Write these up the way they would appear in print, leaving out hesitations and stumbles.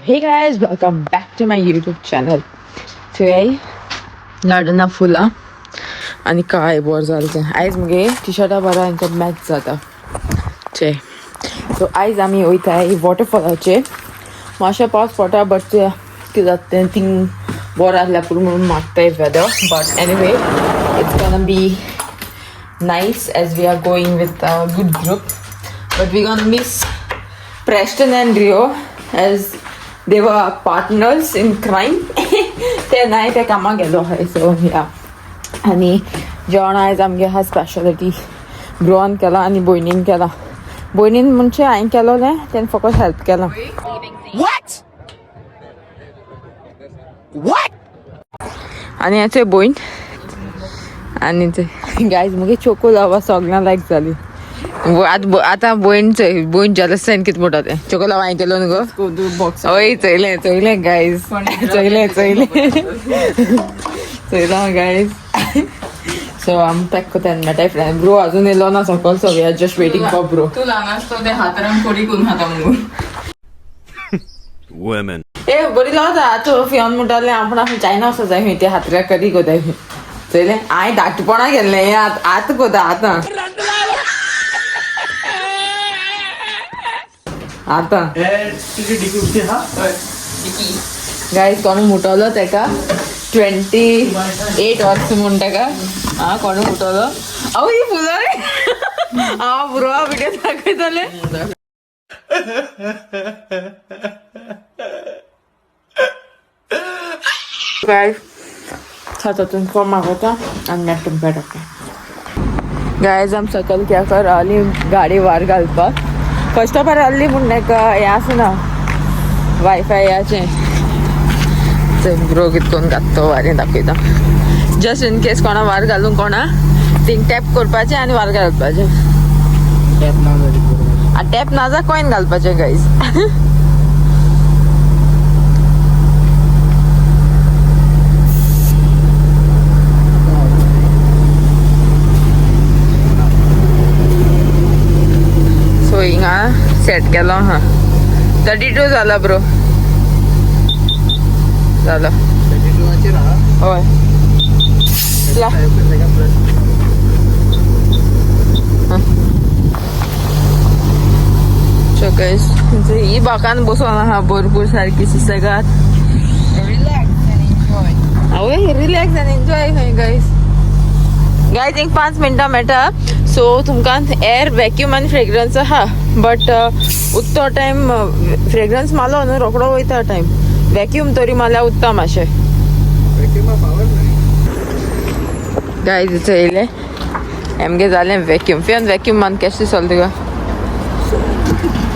Hey guys, welcome back to my YouTube channel. Today, Ladna फुला आणि काय बोर जालें आयज मुगे टी-शर्टा बरा इंका मॅच जाता चे सो आयज आमी वयताय वॉटरफॉलाचे मातशें पावस पडटा बट कितें जाता थिंग बोर आहल्या पुरो म्हणून मागताय weather but anyway it's gonna be nice as we are going with a good group but we're gonna miss Preston and Rio as they were partners in crime. They night they come गेलो है so yeah आणि जेवण आयज आमगे हा speciality Goan केला आणि बोयनीन केला बोयनीन म्हणजे हांवें केलोलें तेणें फकत हेल्प केला आनी हेचे बोयन आनी ते गायज मुगे चोको लावा सगळ्यांक लायक जाली आतां बोयन जलसायन कितें म्हणटा तें चोको लावा हांवें केलो न्हू गो हय चोयलें गायज चोयलां गायज सो आमी पॅक कोत्ता मेळटाय फ्रेंड ब्रो अजून येयलो ना सकल so we are just waiting for bro तूं ल्हान आसतो ते हातारान कोडी करून खाता मुगो women ए बरी लावता आतां फियोन म्हणटालें आपण चायना वचो जाय खंय ते हातऱ्याक करी कोताय चोयलें हांवें धाकटेपणा गेल्लें आतां कोता आतां गायज कोण मुटलो तेका 28 वर्स म्हूण तेका कोण मुटलो ही फुलां रे ब्रो विडियो दाखयतले गायज हातातून कोण मागवता आनी नेटून पेटोता गायज आमी सकयल क्या कर रावली गाडी वार घालपाक फर्स्ट ऑफ ऑल रावली म्हूण तेका हें आसना वायफाय याचें ब्रो कितें करून घालता वारें दाखयता जस्ट इन केस कोणा वार घालूंक कोणा थिंग टॅप करपाचें आनी वार घालपाचें टॅप ना जा कॉइन घालपाचें गायज सो हिंगा सेट केलो हा 32 जाला ब्रो झालं होय सो गाइस ही बाकान बसून आहा भरपूर सारकी सुसेगाद रिलॅक्स एंड एन्जॉय गाइस एक 5 मिनटां मेळटा सो तुमकां एअर वॅक्यूम आनी फ्रेग्रन्स आहा बट उत्तो टायम फ्रेग्रन्स मारलो न्हू रोकडो वयता टायम वॅक्यूम तरी मारल्यार उत्ता मातशें गायज येयले एमगे जालें वॅक्यूम फियान वॅक्यूम मान केश दिसोल तुका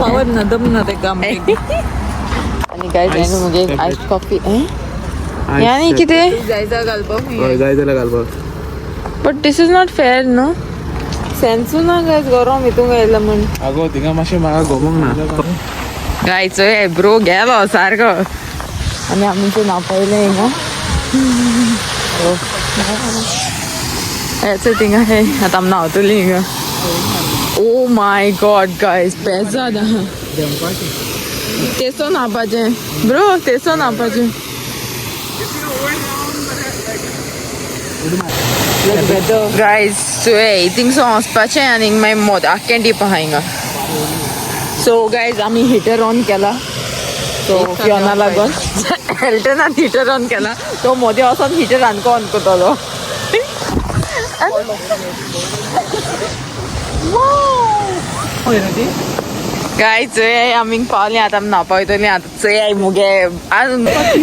पावर ना दम ना तेका आनी गायज हांवें मुगे आयस कॉफी आनी कितें घालपाक but this is not fair न्हू सेन्सू ना गायज गरम हितूंक येयला म्हूण आगो थिंगा मातशें म्हाका गमोंक ना गायज चोय ब्रो गेलो सारको आनी आमी तें नापयलें हिंगा हेच थिंगा हे आतां आमी न्हांवतलीं हिंगा ओ माय गॉड गायज पेजाद आहा तेसो न्हावपाचें ब्रो तेसो न्हावपाचें गायज चोय थिंगसो वचपाचें आनी मागीर मोद आख्खें डीप आहा हिंगा सो गायज आमी हिटर ऑन केला सो फियोना लागून एल्टनान हिटर ऑन केला तो मोदी वचोन हिटर आनको ऑन करतलो गाय चोय आमी पावलीं आतां आमी न्हावपा वयतलीं आतां चोय मुगे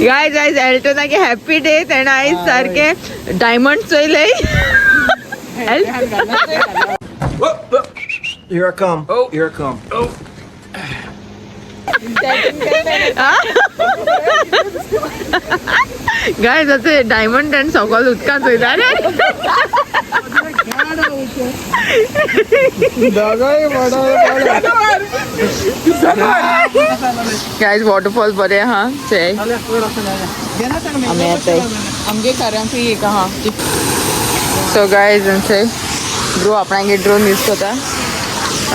गायज आयज एल्टनागे हॅप्पी डे तेणें आयज सारकें डायमंड चोयले Here I come. Oh, here I come. Oh. Guys आतां डायमंड एंड सकल उदकांत चोयला रे गायज वॉटरफॉल बरे आहा चोय आमी येताय आमगे खऱ्यांकूय एक आहा सो गायज चोय ब्रो आपणागे ड्रोन यूज करता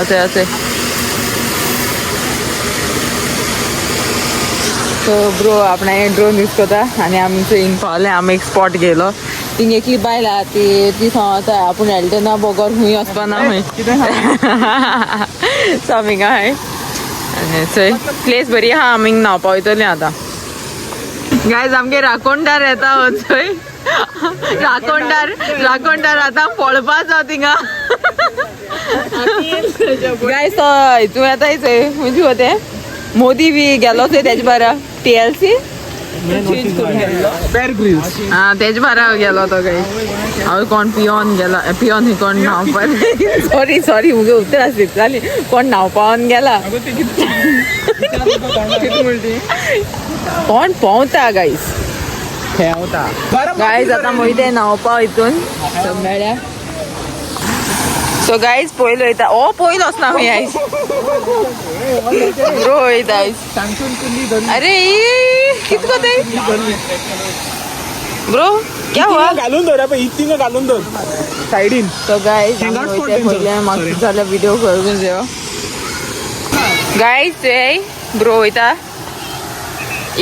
असे सो ब्रो आपण ड्रोन यूज करता आणि आमचं हिंग पावलें आमी एक स्पॉट गेलो थिंग एकली बायल आहा ती सांगता आपूण हेल्टना बोगोर खूंय वचपाना खूंय सो आमी हाय आनी थंय प्लेस बरी आहा आमी न्हावपा वयतलीं आतां गायज आमगे राकोणदार येता थंय राकोणदार आतां पळपा जाव थिंगा गायज तो हितू येताय थंय खंयचे वते मोदी बी गेलो थंय तेजे बारा TLC हा तेज बारा गेलो तो काही हांव कोण पियोन गेला पियोन कोण न्हावपा सॉरी मुगे उतर आसली जाली कोण न्हावपावन गेला कोण पोवता गायज गायज आतां वयता न्हावपा हितून मेळ्या सो गायज पयलो वयता ओ पयलोच ना खंय आयज ब्रो वयता आयज अरे कितको ते ब्रो क्या हुआ घालून धर इतकी घालून धर साइडीन तो गायज पयले म्हाका जाल्या व्हिडिओ करून जायो गायज ते ब्रो वयता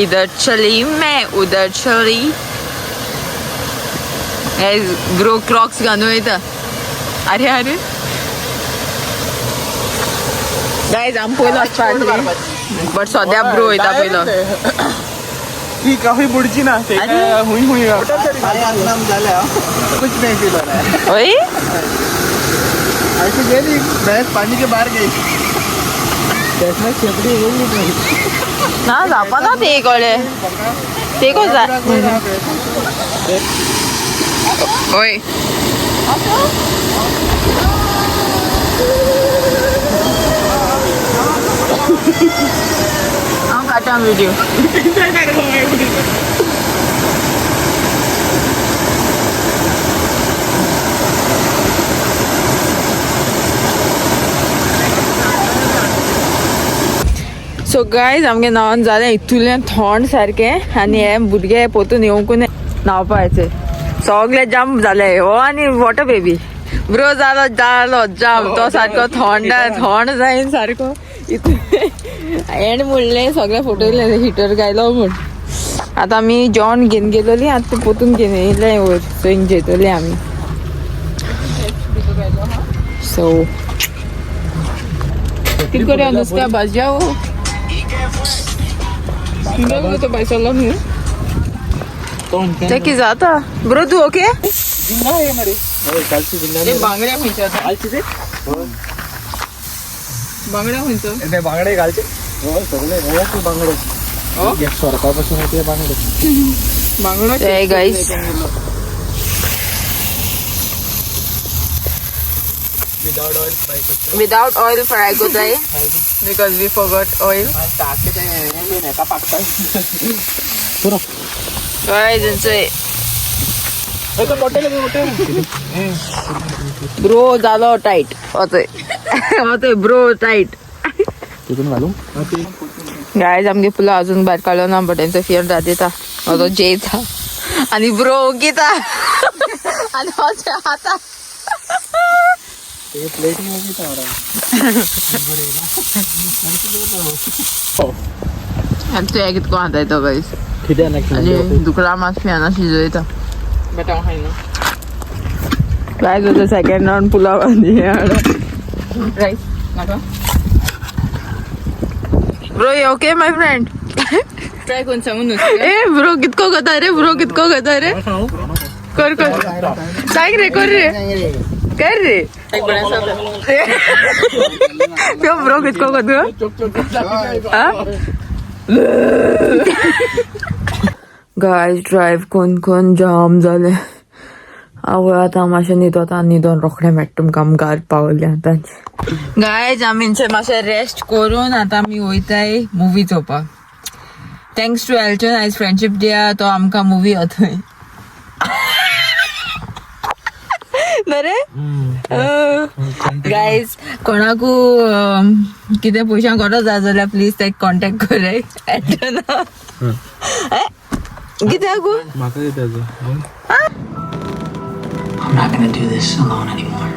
इधर चली मैं उधर चली गायज ब्रो क्रॉक्स घालून वयता अरे अरे गायज आम पयलो वचपा बट सद्या ब्रो वयता पयलो ही काफी बुडची ना ते हुई हुई झाल्या कुछ नहीं पीला ओय ऐसे गेली भैंस पानी के बाहर गई त्यासना शेपडी गेली नाही ना जापा ना ते कळे ते को जा ओय हांव काडटा व्हिडिओ सो गायज आमगे न्हावन जालें इतुलें थंड सारकें आनी हे भुरगे पोतून येवंकून न्हावपा येचे सगळे जाम जाले हो आनी वॉटर बेबी ब्रो जालो जाम तो सारको थंड जायन सारको एंड म्हणलें सगळे फोटो हिटर गायलो म्हूण आतां आमी जेवण घेवन गेलोली आतां पोतून घेवन येयलें वयर थंय जेतली आमी सो कितें करूया नुस्त्या भाजया तो पैसलो न्हू ते की जाता ब्रो तू ओके बांगड्या खंयच्या बांगड्या खंयचो बांगडे घालचे सगळे बांगडे सरकारपासून येते बांगडे ते गाईस without oil fry kotai because we forgot oil guys bro zalo tight होते bro tight तिथून घालू गाइस आमगे फुला अजून बाहेर काढलो ना बट त्यांचा फिअर दादेता तो जेता आणि ब्रो गीता आणि आता ये प्लेट में भी था तो एक कितको आता है तो गाइस किती ना आणि दुकरा मास पियाना शिजवता बेटा खाई ना गाइस होता सेकंड राउंड पुलाव आणि राइस नका ब्रो ये ओके माय फ्रेंड ट्राय कोण सांगून ए ब्रो कितको गता रे कर सांग रे कर रे कर रे एक बड़ा सा क्यों ब्रो किसको कर गाइस ड्राइव कोण जाम झाले आवय आता मातशें न्हिदोन रोखडें मेळटा तुमकां आमकां पावले आतां गाइस आमी मातशें रेस्ट करून आतां आमी वयताय मुवी चोवपाक थँक्स टू एल्टन आयज फ्रेंडशीप डे तो आमकां मुवी थंय बरे गाइस कोणाकू कितें पयशां गरज जाय जाल्यार प्लीज तेका कॉन्टेक्ट कराय कित्याक म्हाका दिता I'm not gonna do this alone anymore.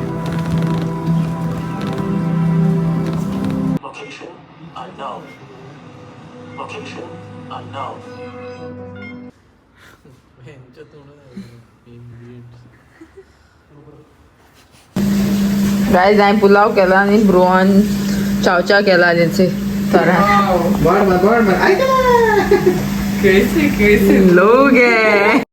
Location unknown. Location guys हांवें पुलाव केला आनी ब्रोवान चावचा केला तेचे तरा कैसे कैसे लोग है